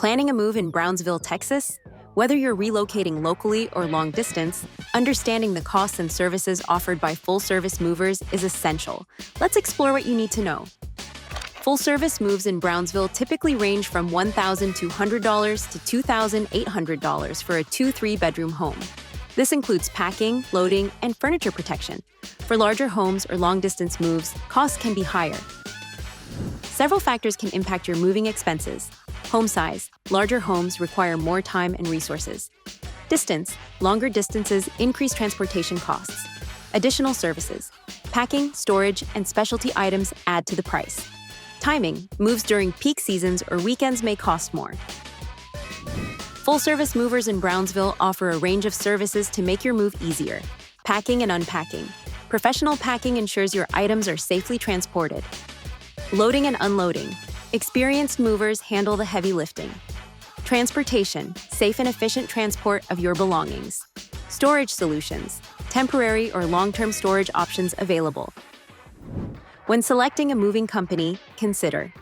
Planning a move in Brownsville, Texas? Whether you're relocating locally or long distance, understanding the costs and services offered by full-service movers is essential. Let's explore what you need to know. Full-service moves in Brownsville typically range from $1,200 to $2,800 for a 2-3-bedroom home. This includes packing, loading, and furniture protection. For larger homes or long-distance moves, costs can be higher. Several factors can impact your moving expenses. Home size. Larger homes require more time and resources. Distance. Longer distances increase transportation costs. Additional services. Packing, storage, and specialty items add to the price. Timing. Moves during peak seasons or weekends may cost more. Full-service movers in Brownsville offer a range of services to make your move easier. Packing and unpacking. Professional packing ensures your items are safely transported. Loading and unloading. Experienced movers handle the heavy lifting. Transportation. Safe and efficient transport of your belongings. Storage solutions. Temporary or long-term storage options available. When selecting a moving company, consider: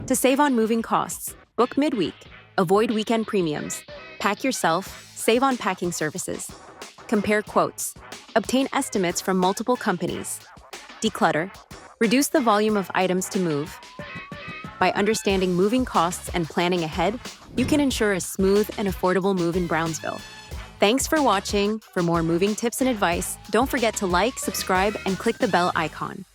to save on moving costs, book midweek. Avoid weekend premiums. Pack yourself. Save on packing services. Compare quotes. Obtain estimates from multiple companies. Declutter. Reduce the volume of items to move. By understanding moving costs and planning ahead, you can ensure a smooth and affordable move in Brownsville. Thanks for watching. For more moving tips and advice, don't forget to like, subscribe, and click the bell icon.